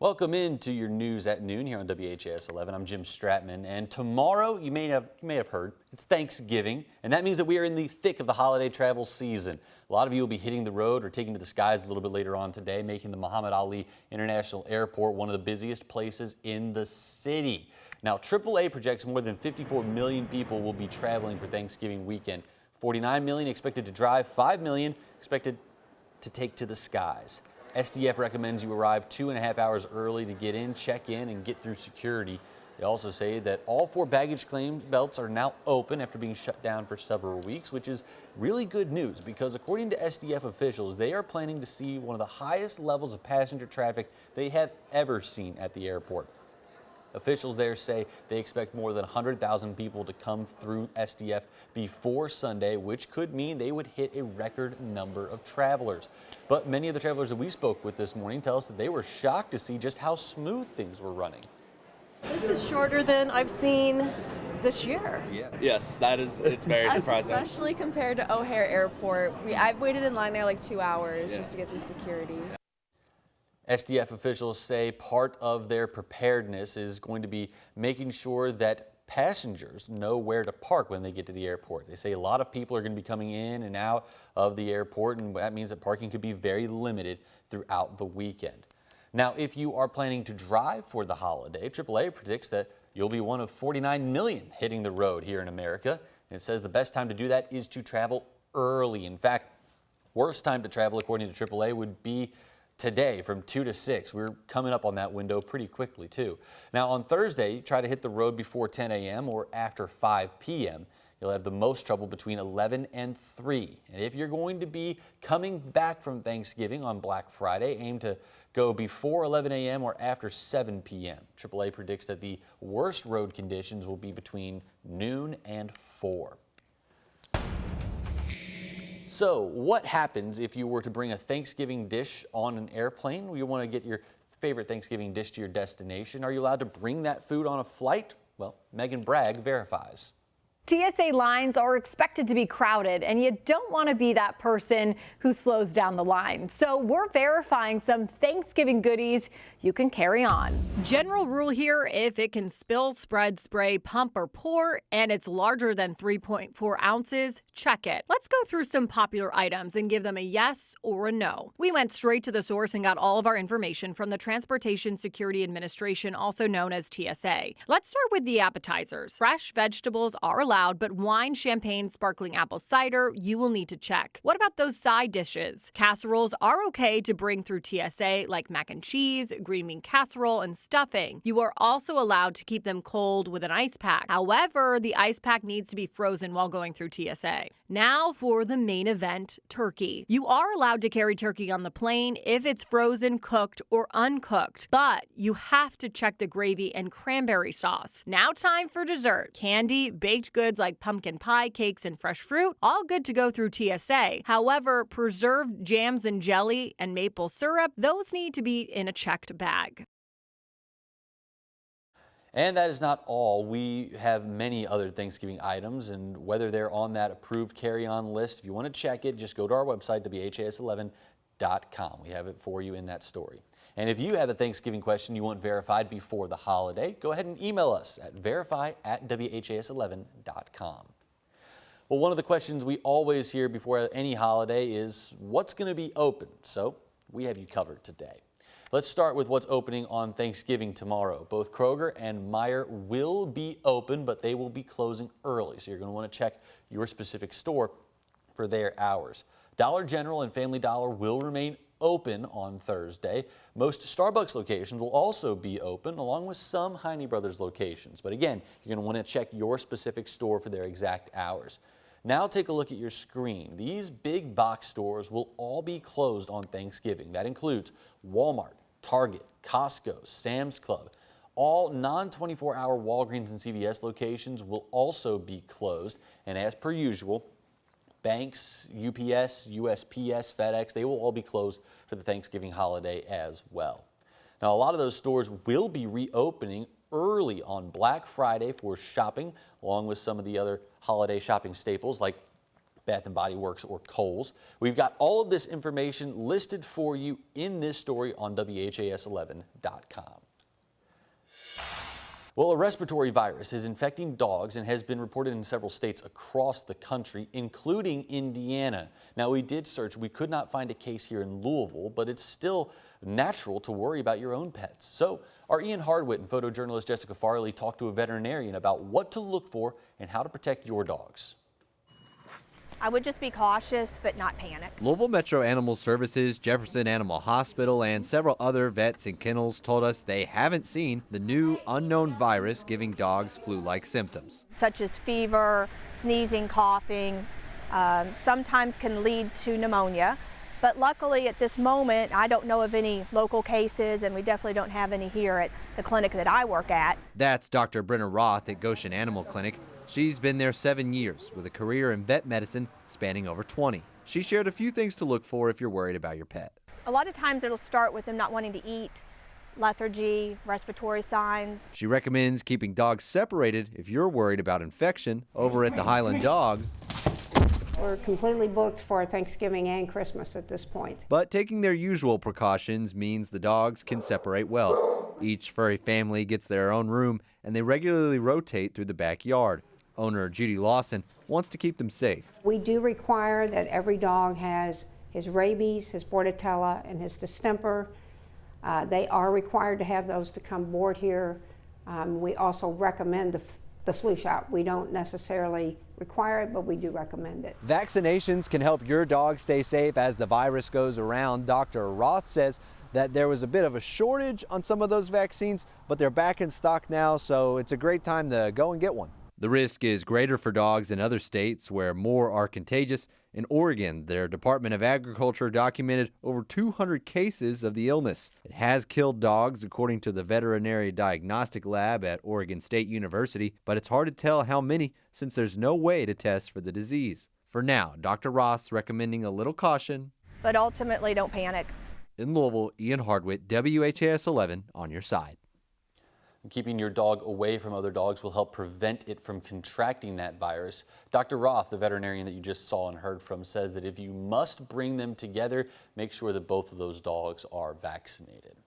Welcome into your news at noon here on WHAS 11. I'm Jim Stratman, and tomorrow you may have heard it's Thanksgiving, and that means that we are in the thick of the holiday travel season. A lot of you will be hitting the road or taking to the skies a little bit later on today, making the Muhammad Ali International Airport one of the busiest places in the city. Now, AAA projects more than 54 million people will be traveling for Thanksgiving weekend. 49 million expected to drive, 5 million expected to take to the skies. SDF recommends you arrive 2.5 hours early to get in, check in, and get through security. They also say that all 4 baggage claim belts are now open after being shut down for several weeks, which is really good news because according to SDF officials, they are planning to see one of the highest levels of passenger traffic they have ever seen at the airport. Officials there say they expect more than 100,000 people to come through SDF before Sunday, which could mean they would hit a record number of travelers. But many of the travelers that we spoke with this morning tell us that they were shocked to see just how smooth things were running. This is shorter than I've seen this year. Yeah. Yes, it's very surprising. Especially compared to O'Hare Airport. I've waited in line there like 2 hours just to get through security. SDF officials say part of their preparedness is going to be making sure that passengers know where to park when they get to the airport. They say a lot of people are going to be coming in and out of the airport, and that means that parking could be very limited throughout the weekend. Now, if you are planning to drive for the holiday, AAA predicts that you'll be one of 49 million hitting the road here in America. And it says the best time to do that is to travel early. In fact, worst time to travel, according to AAA, would be today from 2 to 6. We're coming up on that window pretty quickly too. Now on Thursday, try to hit the road before 10 a.m. or after 5 p.m. You'll have the most trouble between 11 and 3. And if you're going to be coming back from Thanksgiving on Black Friday, aim to go before 11 a.m. or after 7 p.m. AAA predicts that the worst road conditions will be between noon and 4. So what happens if you were to bring a Thanksgiving dish on an airplane? You want to get your favorite Thanksgiving dish to your destination. Are you allowed to bring that food on a flight? Well, Megan Bragg verifies. TSA lines are expected to be crowded, and you don't want to be that person who slows down the line. So we're verifying some Thanksgiving goodies you can carry on. General rule here: if it can spill, spread, spray, pump, or pour, and it's larger than 3.4 ounces, check it. Let's go through some popular items and give them a yes or a no. We went straight to the source and got all of our information from the Transportation Security Administration, also known as TSA. Let's start with the appetizers. Fresh vegetables are allowed, but wine, champagne, sparkling apple cider, you will need to check. What about those side dishes? Casseroles are okay to bring through TSA, like mac and cheese, green bean casserole, and stuffing. You are also allowed to keep them cold with an ice pack. However, the ice pack needs to be frozen while going through TSA. Now for the main event, turkey. You are allowed to carry turkey on the plane if it's frozen, cooked, or uncooked, but you have to check the gravy and cranberry sauce. Now time for dessert. Candy, baked goods like pumpkin pie, cakes, and fresh fruit, all good to go through TSA. However, preserved jams and jelly and maple syrup, those need to be in a checked bag. And that is not all. We have many other Thanksgiving items, and whether they're on that approved carry-on list, if you want to check it, just go to our website, WHAS11.com. We have it for you in that story. And if you have a Thanksgiving question you want verified before the holiday, go ahead and email us at verify@WHAS11.com. Well, one of the questions we always hear before any holiday is what's going to be open? So we have you covered today. Let's start with what's opening on Thanksgiving tomorrow. Both Kroger and Meijer will be open, but they will be closing early. So you're going to want to check your specific store for their hours. Dollar General and Family Dollar will remain open on Thursday. Most Starbucks locations will also be open, along with some Heine Brothers locations. But again, you're going to want to check your specific store for their exact hours. Now take a look at your screen. These big box stores will all be closed on Thanksgiving. That includes Walmart, Target, Costco, Sam's Club. All non-24-hour Walgreens and CVS locations will also be closed. And as per usual, banks, UPS, USPS, FedEx, they will all be closed for the Thanksgiving holiday as well. Now, a lot of those stores will be reopening early on Black Friday for shopping, along with some of the other holiday shopping staples like Bath & Body Works, or Kohl's. We've got all of this information listed for you in this story on WHAS11.com. Well, a respiratory virus is infecting dogs and has been reported in several states across the country, including Indiana. Now, we did search. We could not find a case here in Louisville, but it's still natural to worry about your own pets. So our Ian Hardwitt and photojournalist Jessica Farley talked to a veterinarian about what to look for and how to protect your dogs. I would just be cautious, but not panic. Louisville Metro Animal Services, Jefferson Animal Hospital, and several other vets and kennels told us they haven't seen the new unknown virus giving dogs flu-like symptoms. Such as fever, sneezing, coughing, sometimes can lead to pneumonia. But luckily at this moment, I don't know of any local cases, and we definitely don't have any here at the clinic that I work at. That's Dr. Brenna Roth at Goshen Animal Clinic. She's been there 7 years with a career in vet medicine spanning over 20. She shared a few things to look for if you're worried about your pet. A lot of times it'll start with them not wanting to eat, lethargy, respiratory signs. She recommends keeping dogs separated if you're worried about infection. Over at the Highland Dog, we're completely booked for Thanksgiving and Christmas at this point. but taking their usual precautions means the dogs can separate well. Each furry family gets their own room, and they regularly rotate through the backyard. Owner Judy Lawson wants to keep them safe. We do require that every dog has his rabies, his bordetella, and his distemper. They are required to have those to come board here. We also recommend the flu shot. We don't necessarily require it, but we do recommend it. Vaccinations can help your dog stay safe as the virus goes around. Dr. Roth says that there was a bit of a shortage on some of those vaccines, but they're back in stock now, so it's a great time to go and get one. The risk is greater for dogs in other states where more are contagious. In Oregon, their Department of Agriculture documented over 200 cases of the illness. It has killed dogs, according to the Veterinary Diagnostic Lab at Oregon State University, but it's hard to tell how many since there's no way to test for the disease. For now, Dr. Roth's recommending a little caution. But ultimately, don't panic. In Louisville, Ian Hardwitt, WHAS 11 on your side. Keeping your dog away from other dogs will help prevent it from contracting that virus. Dr. Roth, the veterinarian that you just saw and heard from, says that if you must bring them together, make sure that both of those dogs are vaccinated.